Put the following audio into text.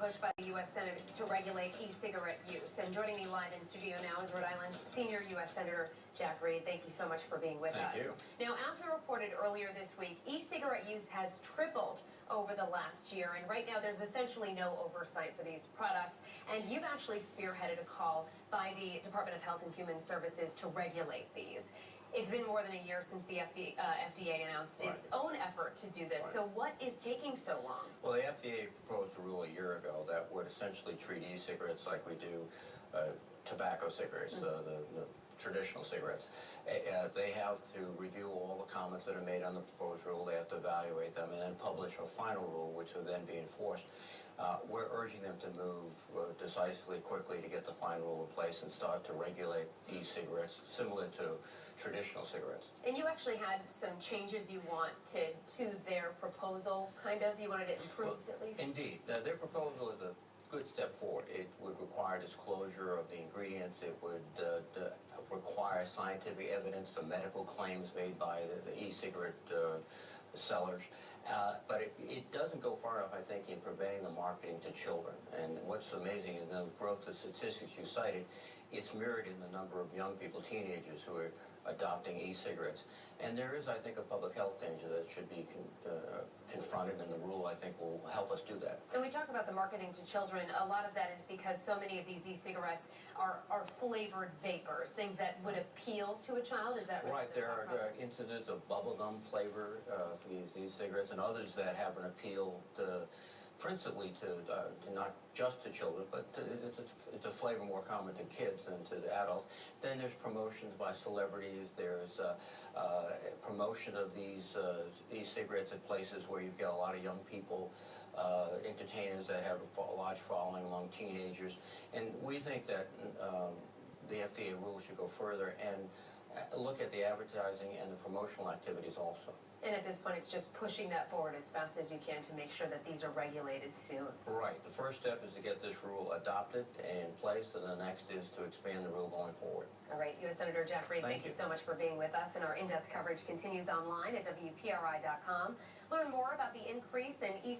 push by the U.S. Senate to regulate e-cigarette use. And joining me live in studio now is Rhode Island's senior U.S. Senator Jack Reed. Thank you so much for being with us. Thank you. Now, as we reported earlier this week, e-cigarette use has tripled over the last year. And right now, there's essentially no oversight for these products. And you've actually spearheaded a call by the Department of Health and Human Services to regulate these. It's been more than a year since the FDA announced its own effort to do this. So what is taking so long? Well, the FDA proposed a rule a year ago that would essentially treat e-cigarettes like we do tobacco cigarettes, the traditional cigarettes. They have to review all the comments that are made on the proposed rule. They have to evaluate them and then publish a final rule, which will then be enforced. We're urging them to move decisively, quickly to get the final rule in place and start to regulate e-cigarettes similar to traditional cigarettes. And you actually had some changes you wanted to their proposal, kind of? You wanted it improved, at least? Indeed. Their proposal is a good step forward. It would require disclosure of the ingredients. It would require scientific evidence for medical claims made by the e-cigarette sellers. But it doesn't go far enough, I think, in preventing the marketing to children. And what's amazing is the growth of statistics you cited, it's mirrored in the number of young people, teenagers, who are adopting e-cigarettes. And there is, I think, a public health danger that should be confronted, and the rule, I think, will help us do that. And we talk about the marketing to children. A lot of that is because so many of these e-cigarettes are flavored vapors, things that would appeal to a child. Is that right? Right. There are incidents of bubblegum flavor for these e-cigarettes, and others that have an appeal principally to not just to children, but it's a flavor more common to kids than to the adults. Then there's promotions by celebrities. There's promotion of these e-cigarettes at places where you've got a lot of young people, entertainers that have a large following among teenagers. And we think that the FDA rules should go further and look at the advertising and the promotional activities also. And at this point, it's just pushing that forward as fast as you can to make sure that these are regulated soon. Right. The first step is to get this rule adopted and in place, and the next is to expand the rule going forward. All right. U.S. Senator Jack Reed, thank you so much for being with us. And our in-depth coverage continues online at WPRI.com. Learn more about the increase in